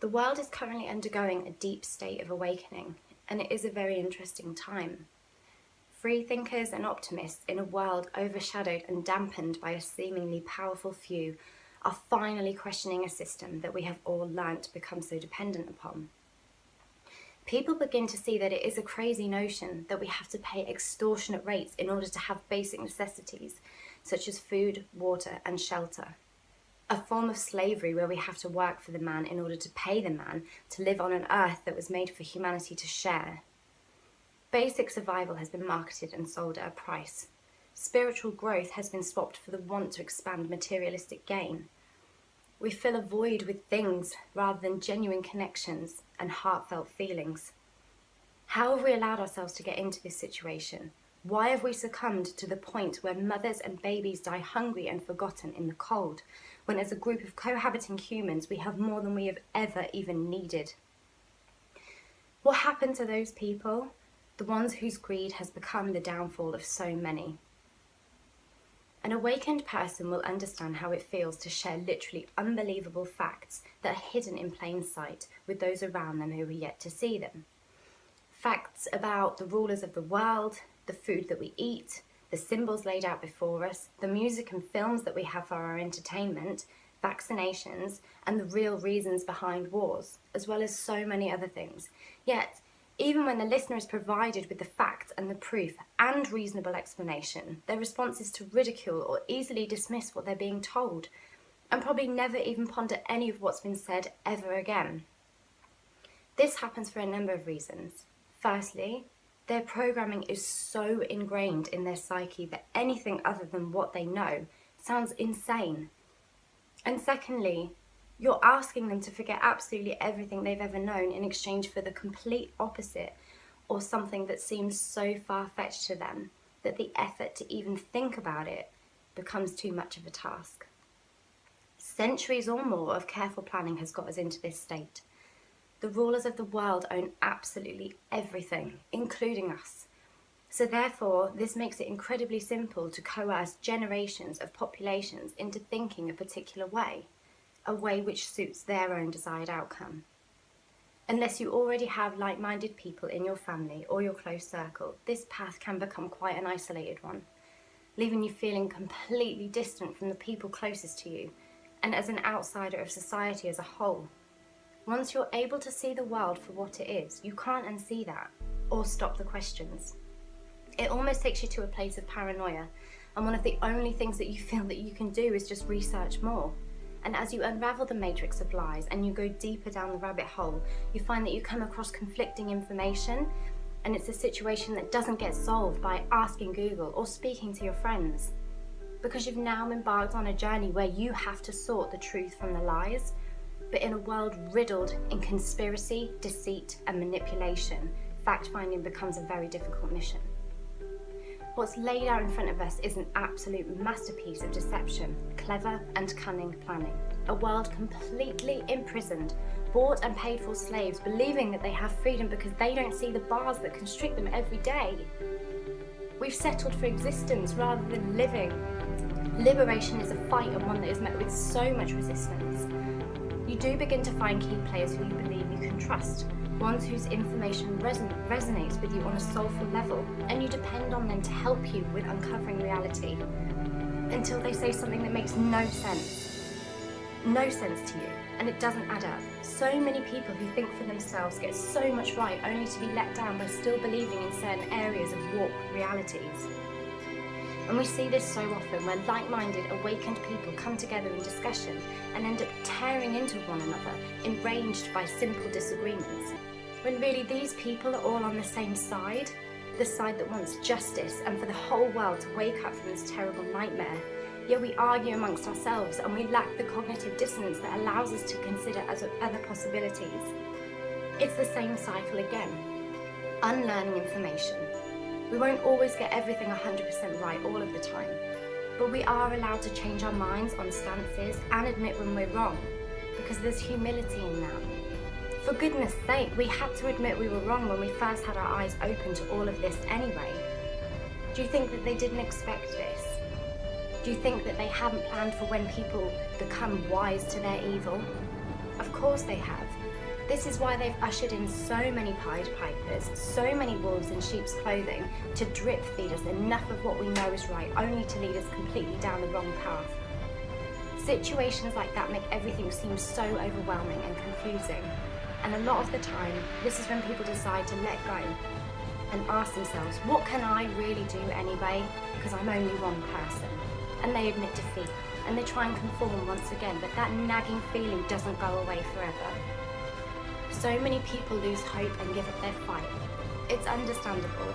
The world is currently undergoing a deep state of awakening, and it is a very interesting time. Free thinkers and optimists in a world overshadowed and dampened by a seemingly powerful few are finally questioning a system that we have all learnt to become so dependent upon. People begin to see that it is a crazy notion that we have to pay extortionate rates in order to have basic necessities, such as food, water, and shelter. A form of slavery where we have to work for the man in order to pay the man to live on an earth that was made for humanity to share. Basic survival has been marketed and sold at a price. Spiritual growth has been swapped for the want to expand materialistic gain. We fill a void with things rather than genuine connections and heartfelt feelings. How have we allowed ourselves to get into this situation? Why have we succumbed to the point where mothers and babies die hungry and forgotten in the cold, when as a group of cohabiting humans we have more than we have ever even needed? What happened to those people? The ones whose greed has become the downfall of so many. An awakened person will understand how it feels to share literally unbelievable facts that are hidden in plain sight with those around them who are yet to see them. Facts about the rulers of the world, the food that we eat, the symbols laid out before us, the music and films that we have for our entertainment, vaccinations, and the real reasons behind wars, as well as so many other things. Yet, even when the listener is provided with the facts and the proof and reasonable explanation, their response is to ridicule or easily dismiss what they're being told, and probably never even ponder any of what's been said ever again. This happens for a number of reasons. Firstly, their programming is so ingrained in their psyche that anything other than what they know sounds insane. And secondly, you're asking them to forget absolutely everything they've ever known in exchange for the complete opposite, or something that seems so far-fetched to them that the effort to even think about it becomes too much of a task. Centuries or more of careful planning has got us into this state. The rulers of the world own absolutely everything, including us. So therefore, this makes it incredibly simple to coerce generations of populations into thinking a particular way, a way which suits their own desired outcome. Unless you already have like-minded people in your family or your close circle, this path can become quite an isolated one, leaving you feeling completely distant from the people closest to you, and as an outsider of society as a whole. Once you're able to see the world for what it is, you can't unsee that, or stop the questions. It almost takes you to a place of paranoia, and one of the only things that you feel that you can do is just research more. And as you unravel the matrix of lies and you go deeper down the rabbit hole, you find that you come across conflicting information, and it's a situation that doesn't get solved by asking Google or speaking to your friends. Because you've now embarked on a journey where you have to sort the truth from the lies, but in a world riddled in conspiracy, deceit, and manipulation, fact-finding becomes a very difficult mission. What's laid out in front of us is an absolute masterpiece of deception, clever and cunning planning. A world completely imprisoned, bought and paid for slaves, believing that they have freedom because they don't see the bars that constrict them every day. We've settled for existence rather than living. Liberation is a fight, and one that is met with so much resistance. You do begin to find key players who you believe you can trust, ones whose information resonates with you on a soulful level, and you depend on them to help you with uncovering reality, until they say something that makes no sense to you, and it doesn't add up. So many people who think for themselves get so much right only to be let down by still believing in certain areas of warped realities. And we see this so often when like-minded, awakened people come together in discussion and end up tearing into one another, enraged by simple disagreements. When really these people are all on the same side, the side that wants justice and for the whole world to wake up from this terrible nightmare. Yet we argue amongst ourselves, and we lack the cognitive dissonance that allows us to consider other possibilities. It's the same cycle again. Unlearning information. We won't always get everything 100% right all of the time, but we are allowed to change our minds on stances and admit when we're wrong, because there's humility in that. For goodness sake, we had to admit we were wrong when we first had our eyes open to all of this anyway. Do you think that they didn't expect this? Do you think that they haven't planned for when people become wise to their evil? Of course they have. This is why they've ushered in so many Pied Pipers, so many wolves in sheep's clothing, to drip feed us enough of what we know is right, only to lead us completely down the wrong path. Situations like that make everything seem so overwhelming and confusing. And a lot of the time, this is when people decide to let go and ask themselves, what can I really do anyway? Because I'm only one person. And they admit defeat, and they try and conform once again, but that nagging feeling doesn't go away forever. So many people lose hope and give up their fight. It's understandable.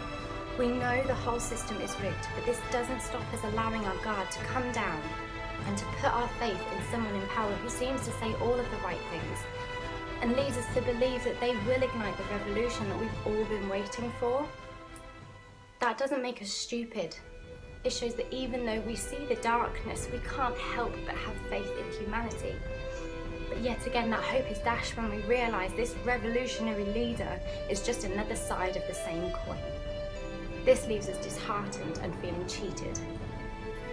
We know the whole system is rigged, but this doesn't stop us allowing our guard to come down and to put our faith in someone in power who seems to say all of the right things and leads us to believe that they will ignite the revolution that we've all been waiting for. That doesn't make us stupid. It shows that even though we see the darkness, we can't help but have faith in humanity. But yet again, that hope is dashed when we realise this revolutionary leader is just another side of the same coin. This leaves us disheartened and feeling cheated.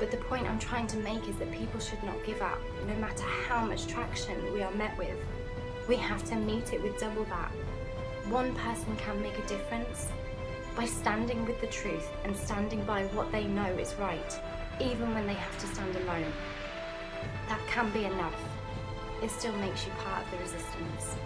But the point I'm trying to make is that people should not give up, no matter how much traction we are met with. We have to meet it with double that. One person can make a difference by standing with the truth and standing by what they know is right, even when they have to stand alone. That can be enough. It still makes you part of the resistance.